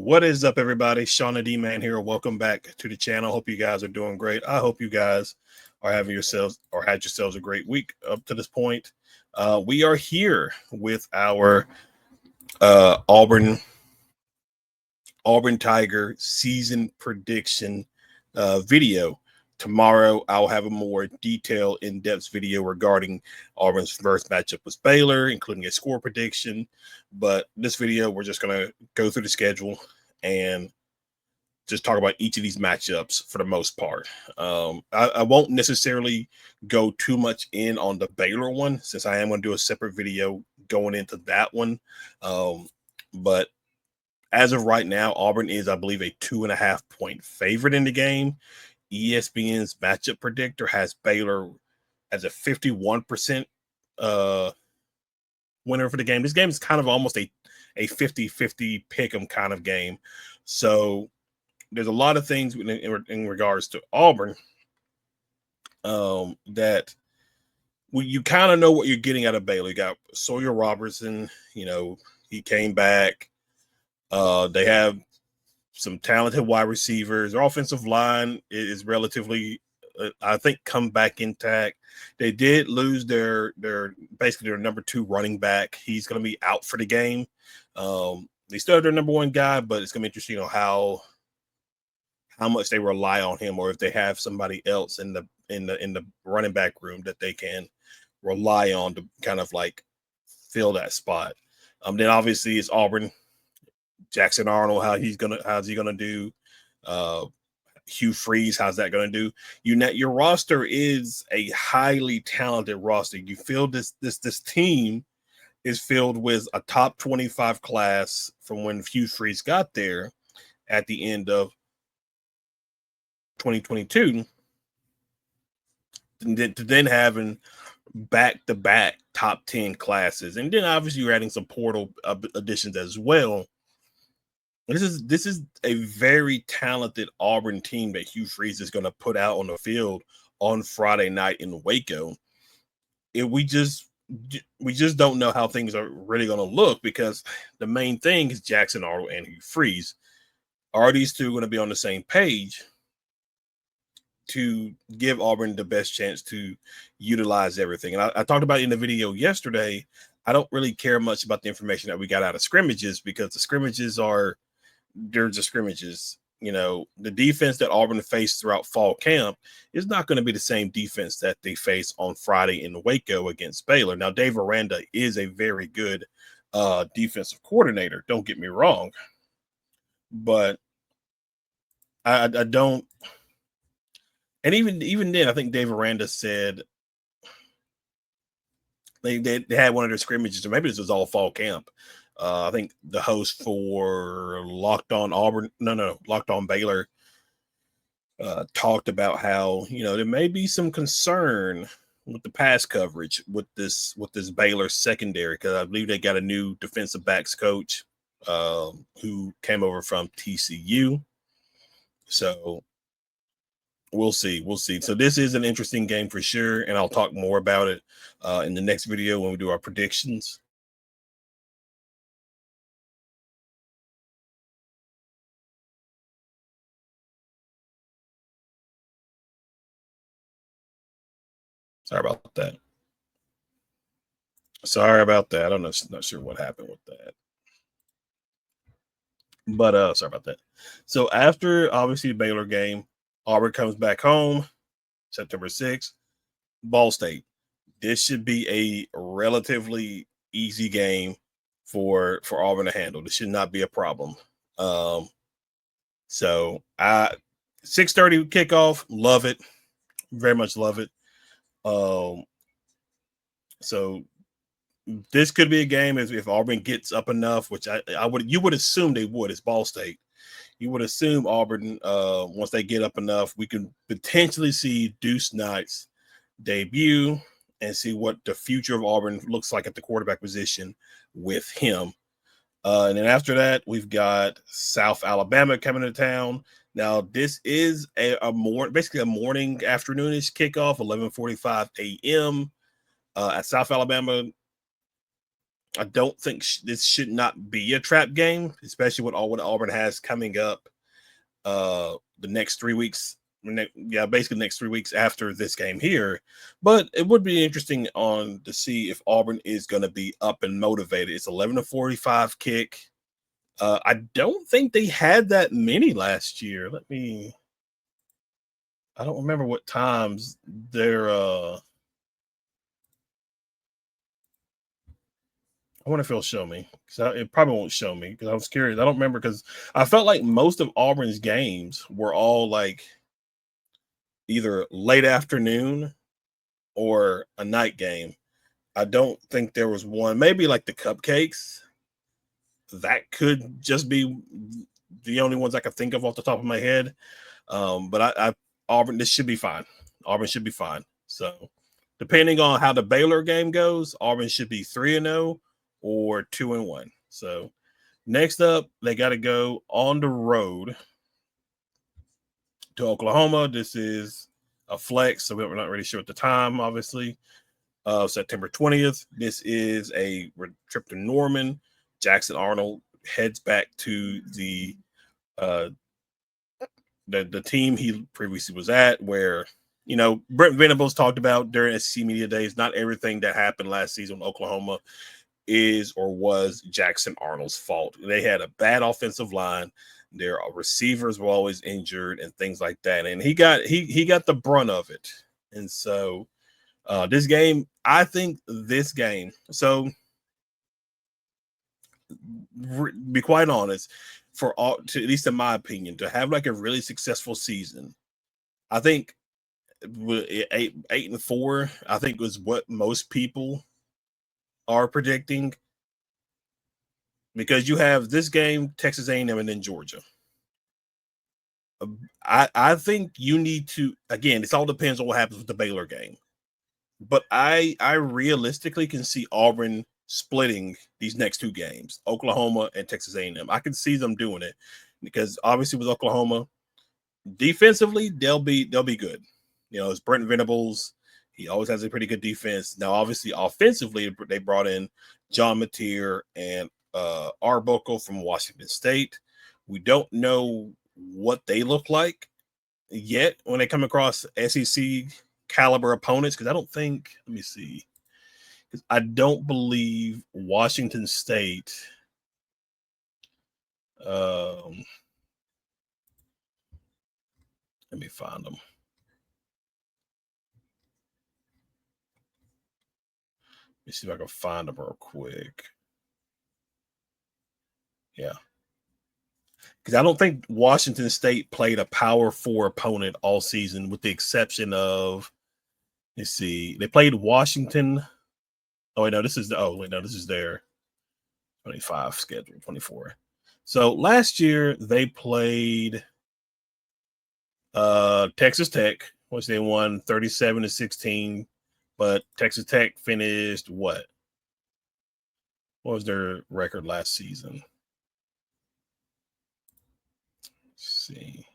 What is up, everybody? Sean the D-Man here. Welcome back to the channel. Hope you guys are doing great. I hope you guys are having yourselves or had yourselves a great week up to this point. We are here with our Auburn Tiger season prediction video. Tomorrow, I'll have a more detailed, in-depth video regarding Auburn's first matchup with Baylor, including a score prediction. But this video, we're just going to go through the schedule and just talk about each of these matchups for the most part. I won't necessarily go too much in on the Baylor one, since I am going to do a separate video going into that one. But as of right now, Auburn is, I believe, a 2.5-point favorite in the game. ESPN's matchup predictor has Baylor as a 51% winner for the game. This game is kind of almost a 50-50 pick 'em kind of game. So there's a lot of things in regards to Auburn that you kind of know what you're getting out of Baylor. You got Sawyer Robertson, he came back. They have some talented wide receivers. Their offensive line is relatively, I think, come back intact. They did lose their number 2 running back. He's going to be out for the game. They still have their number 1 guy, but it's going to be interesting how much they rely on him, or if they have somebody else in the running back room that they can rely on to kind of like fill that spot. Then obviously it's Auburn. Jackson Arnold, how's he gonna do? Hugh Freeze, how's that gonna do? Your roster is a highly talented roster. You feel this team is filled with a top 25 class from when Hugh Freeze got there at the end of 2022, and then having back-to-back top 10 classes, and then obviously you're adding some portal additions as well. This is a very talented Auburn team that Hugh Freeze is going to put out on the field on Friday night in Waco. We just don't know how things are really going to look, because the main thing is Jackson Arnold and Hugh Freeze. Are these two going to be on the same page to give Auburn the best chance to utilize everything? And I talked about it in the video yesterday. I don't really care much about the information that we got out of scrimmages, because the scrimmages they're just scrimmages. The defense that Auburn faced throughout fall camp is not going to be the same defense that they face on Friday in Waco against Baylor. Now, Dave Aranda is a very good defensive coordinator. Don't get me wrong. But I don't. And even then, I think Dave Aranda said they had one of their scrimmages, or maybe this was all fall camp. I think the host for Locked On Baylor talked about how there may be some concern with the pass coverage with this Baylor secondary, because I believe they got a new defensive backs coach who came over from TCU. So we'll see. So this is an interesting game for sure, and I'll talk more about it in the next video when we do our predictions. Sorry about that. I don't know. Not sure what happened with that. But sorry about that. So after obviously the Baylor game, Auburn comes back home September 6th. Ball State. This should be a relatively easy game for Auburn to handle. This should not be a problem. So 6:30 kickoff. Love it. Very much love it. So this could be a game if Auburn gets up enough, which you would assume they would. It's Ball State. You would assume Auburn, once they get up enough, we can potentially see Deuce Knight's debut and see what the future of Auburn looks like at the quarterback position with him. And then after that, we've got South Alabama coming to town. Now, this is basically a morning, afternoonish kickoff, 11:45 a.m. At South Alabama. I don't think this should not be a trap game, especially with all what Auburn has coming up the next 3 weeks. Basically the next 3 weeks after this game here. But it would be interesting to see if Auburn is going to be up and motivated. It's 11:45 kick. I don't think they had that many last year. I don't remember what times they're I wonder if it'll show me, because it probably won't show me, because I was curious. I don't remember, because I felt like most of Auburn's games were all like either late afternoon or a night game. I don't think there was one, maybe like the cupcakes. That could just be the only ones I could think of off the top of my head. But Auburn, this should be fine. Auburn should be fine. So depending on how the Baylor game goes, Auburn should be 3-0 or 2-1. So next up, they got to go on the road to Oklahoma. This is a flex, so we're not really sure at the time, obviously. September 20th. This is a trip to Norman. Jackson Arnold heads back to the team he previously was at, where, Brent Venables talked about during SEC Media Days, not everything that happened last season in Oklahoma is or was Jackson Arnold's fault. They had a bad offensive line. Their receivers were always injured and things like that. And he got the brunt of it. And so this game, so be quite honest, at least in my opinion, to have like a really successful season, I think 8-4, I think was what most people are predicting, because you have this game, Texas A&M, and then Georgia. I think you need to, again, this all depends on what happens with the Baylor game, but I realistically can see Auburn splitting these next two games, Oklahoma and Texas A&M. I can see them doing it, because obviously with Oklahoma, defensively they'll be good. It's Brent Venables. He always has a pretty good defense. Now, obviously, offensively, they brought in John Mateer and Arbuckle from Washington State. We don't know what they look like yet when they come across SEC caliber opponents, because let me see. Because I don't believe Washington State let me find them. Let me see if I can find them real quick. Yeah. Because I don't think Washington State played a Power 4 opponent all season, with the exception of, let's see, they played Washington. Oh, wait, no, this is their 25 schedule, 24. So last year they played Texas Tech, which they won 37-16, but Texas Tech finished what? What was their record last season? Let's see.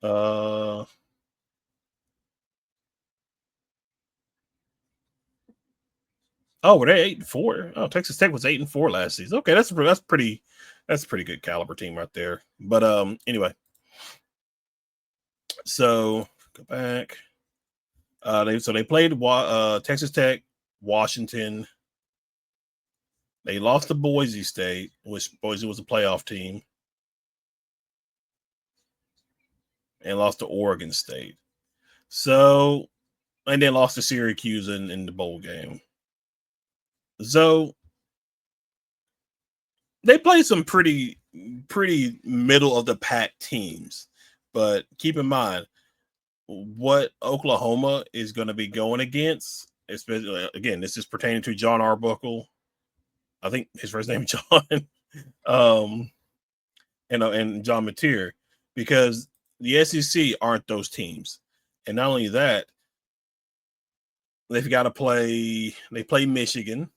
Oh, were they 8-4? Oh, Texas Tech was 8-4 last season. Okay, that's a pretty good caliber team right there. But anyway, so go back. They played Texas Tech, Washington. They lost to Boise State, which Boise was a playoff team, and lost to Oregon State. So, and then lost to Syracuse in the bowl game. So they played some pretty middle of the pack teams, but keep in mind what Oklahoma is going to be going against. Especially, again, this is pertaining to John Arbuckle. I think his first name is John, and John Mateer, because the SEC aren't those teams, and not only that, they've got to play. They play Michigan.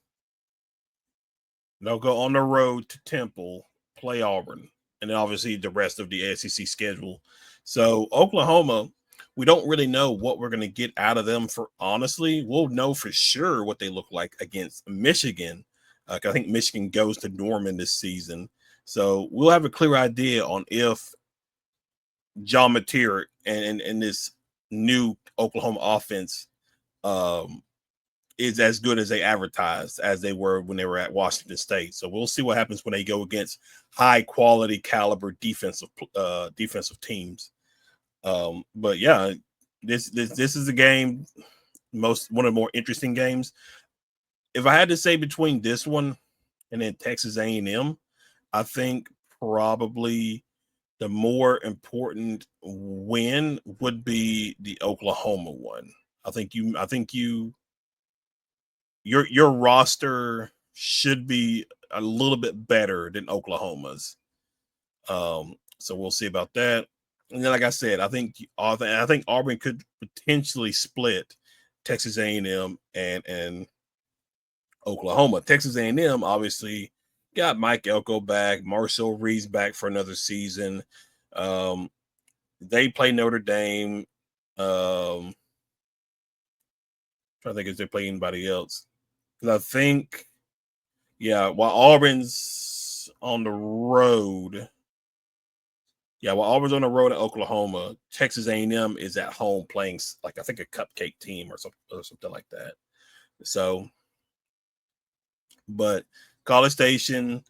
They'll go on the road to Temple, play Auburn, and then obviously the rest of the SEC schedule. So Oklahoma, we don't really know what we're going to get out of them. For honestly, we'll know for sure what they look like against Michigan. I think Michigan goes to Norman this season, so we'll have a clear idea on if John Mateer and this new Oklahoma offense is as good as they advertised as they were when they were at Washington State. So we'll see what happens when they go against high quality caliber defensive teams. But yeah, this is a game, one of the more interesting games. If I had to say between this one and then Texas A&M, I think probably the more important win would be the Oklahoma one. I think your roster should be a little bit better than Oklahoma's. So we'll see about that. And then, like I said, I think Auburn could potentially split Texas A&M and Oklahoma. Texas A&M obviously got Mike Elko back, Marcel Reeves back for another season. They play Notre Dame. Trying to think if they play anybody else. Because I think, while Auburn's on the road. Yeah, while Auburn's on the road at Oklahoma, Texas A&M is at home playing, like, I think a cupcake team or something like that. So, but College Station,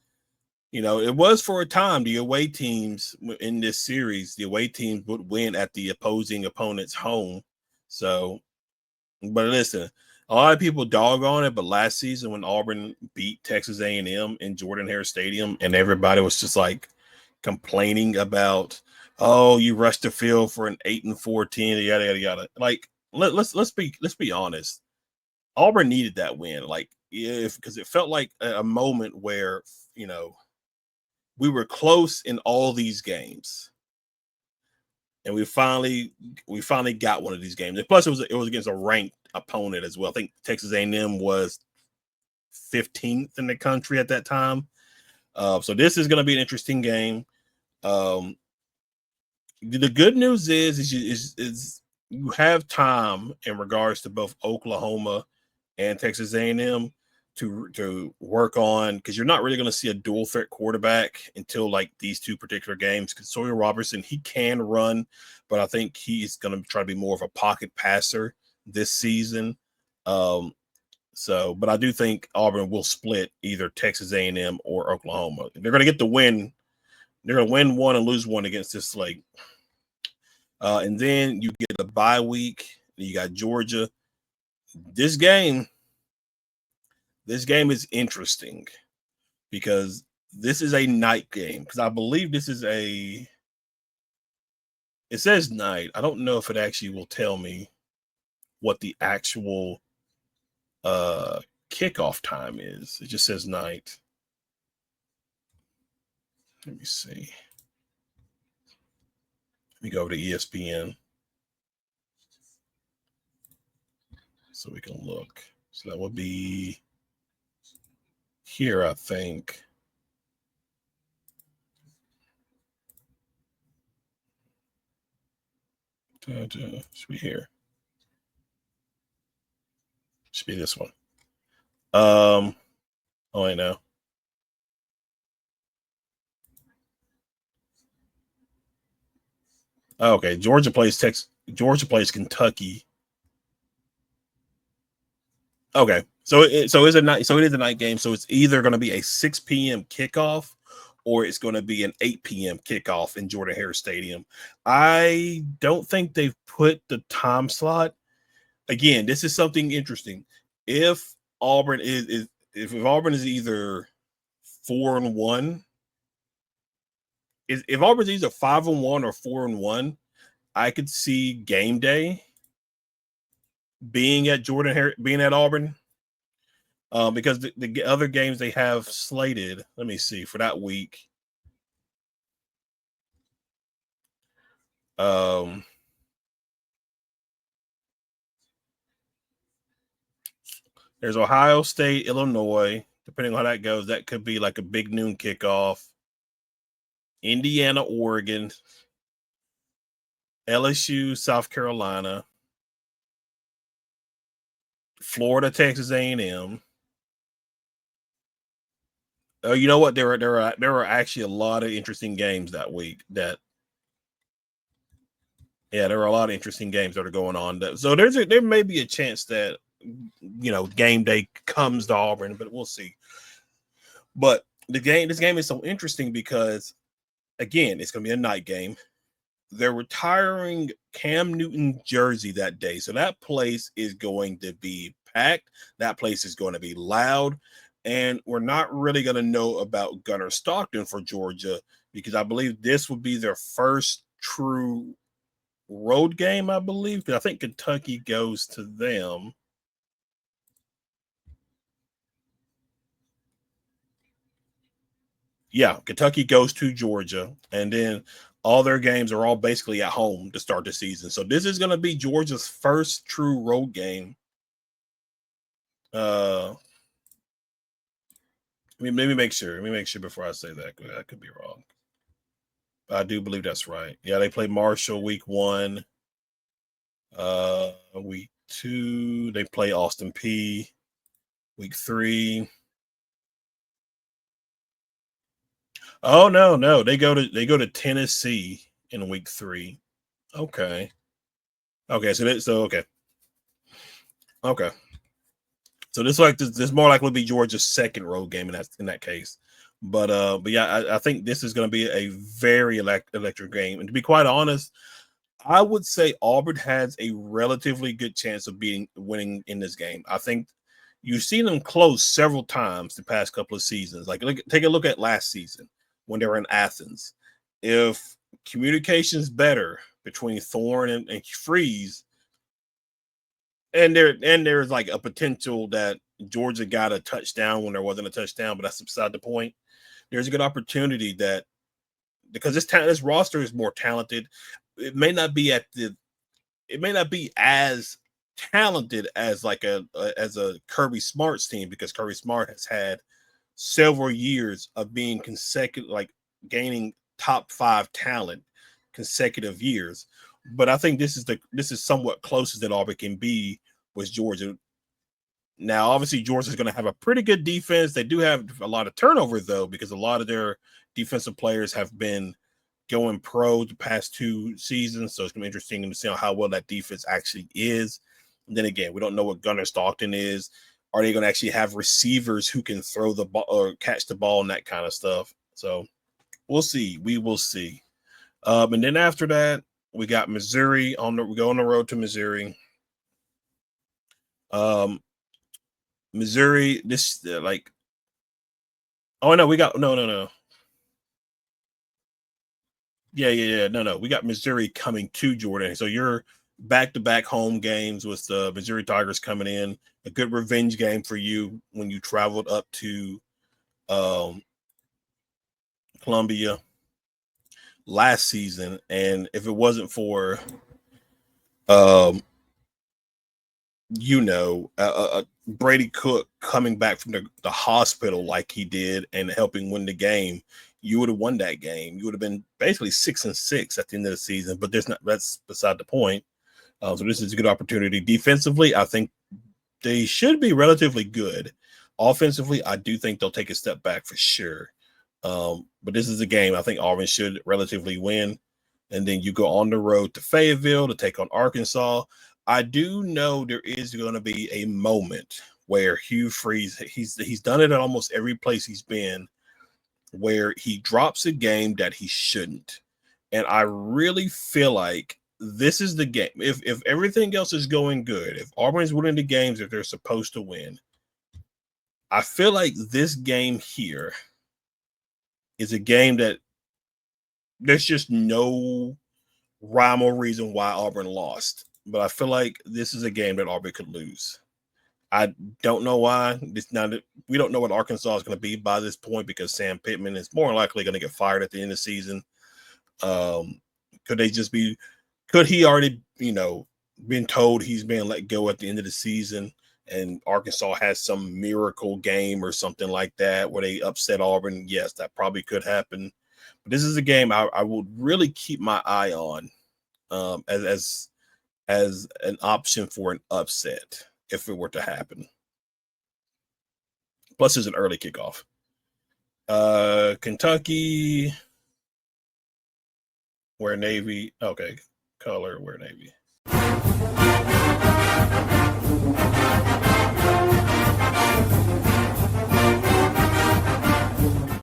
it was for a time the away teams in this series, the away teams would win at the opposing opponent's home. So, but listen, a lot of people dog on it, but last season when Auburn beat Texas A&M in Jordan-Hare Stadium and everybody was just like complaining about, oh, you rushed the field for an 8-4 team, yada yada yada. Like, let's be honest. Auburn needed that win, like, because it felt like a moment where we were close in all these games, and we finally got one of these games. And plus, it was against a ranked opponent as well. I think Texas A&M was 15th in the country at that time. So this is going to be an interesting game. The good news is you have time in regards to both Oklahoma and Texas A&M to work on, because you're not really going to see a dual threat quarterback until like these two particular games. Because Sawyer Robertson, he can run, but I think he's going to try to be more of a pocket passer this season. But I do think Auburn will split either Texas A&M or Oklahoma. They're going to get the win. They're going to win one and lose one against this slate. And then you get a bye week. You got Georgia. This game is interesting because this is a night game. Because I believe this is it says night. I don't know if it actually will tell me what the actual kickoff time is. It just says night. Let me see. Let me go over to ESPN so we can look. So that would be here, I think. Should be here. Should be this one. Oh, I know. Okay, Georgia plays Kentucky. Okay, so it is a night game. So it's either going to be a 6 p.m. kickoff or it's going to be an 8 p.m. kickoff in Jordan-Hare Stadium. I don't think they've put the time slot. Again, this is something interesting. If Auburn is either 4-1, if Auburn's either 5-1 or 4-1, I could see game day being at Auburn. Because the other games they have slated, let me see, for that week. There's Ohio State, Illinois. Depending on how that goes, that could be like a big noon kickoff. Indiana, Oregon. LSU, South Carolina, Florida, Texas A&M. Oh, you know what? There were actually a lot of interesting games that week. There were a lot of interesting games that are going on. So there may be a chance that game day comes to Auburn, but we'll see. But this game is so interesting because, again, it's going to be a night game. They're retiring Cam Newton jersey that day, so that place is going to be packed. That place is going to be loud. And we're not really going to know about Gunnar Stockton for Georgia because I believe this would be their first true road game, I believe, because I think Kentucky goes to them. Yeah, Kentucky goes to Georgia, and then all their games are all basically at home to start the season. So this is going to be Georgia's first true road game. Let me make sure. Let me make sure before I say that. I could be wrong. I do believe that's right. Yeah, they play Marshall week 1. Week 2, they play Austin Peay. Week 3. Oh no. They go to Tennessee in week 3. Okay. Okay, okay. Okay. So this more likely to be Georgia's second road game in that case. But yeah, I think this is going to be a very electric game. And to be quite honest, I would say Auburn has a relatively good chance of winning in this game. I think you've seen them close several times the past couple of seasons. Like, take a look at last season when they were in Athens. If communication's better between Thorne and Freeze, and there's like a potential that Georgia got a touchdown when there wasn't a touchdown, but that's beside the point. There's a good opportunity that because this roster is more talented, it may not be as talented as as a Kirby Smart's team, because Kirby Smart has had several years of being consecutive, like gaining top 5 talent consecutive years. But I think this is somewhat closest that Auburn can be with Georgia. Now, obviously, Georgia's going to have a pretty good defense. They do have a lot of turnover, though, because a lot of their defensive players have been going pro the past 2 seasons. So it's going to be interesting to see how well that defense actually is. And then again, we don't know what Gunnar Stockton is. Are they going to actually have receivers who can throw the ball or catch the ball and that kind of stuff? So we'll see. We will see. And then after that, we got Missouri we go on the road to Missouri. Missouri, oh no, we got no. Yeah. No. We got Missouri coming to Jordan. So you're back-to-back home games with the Missouri Tigers coming in. A good revenge game for you when you traveled up to Columbia last season. And if it wasn't for Brady Cook coming back from the hospital like he did and helping win the game, you would have won that game. You would have been basically 6-6 at the end of the season, but that's beside the point. So this is a good opportunity. Defensively, I think they should be relatively good. Offensively, I do think they'll take a step back for sure. But this is a game I think Auburn should relatively win. And then you go on the road to Fayetteville to take on Arkansas. I do know there is going to be a moment where Hugh Freeze, he's done it at almost every place he's been, where he drops a game that he shouldn't. And I really feel like this is the game. If everything else is going good, if Auburn's winning the games that they're supposed to win, I feel like this game here is a game that there's just no rhyme or reason why Auburn lost. But I feel like this is a game that Auburn could lose. I don't know why. We don't know what Arkansas is going to be by this point because Sam Pittman is more likely going to get fired at the end of the season. Could he already, been told he's being let go at the end of the season and Arkansas has some miracle game or something like that where they upset Auburn? Yes, that probably could happen. But this is a game I would really keep my eye on as an option for an upset if it were to happen. Plus, there's an early kickoff. Kentucky, wear navy. Okay, color, wear navy.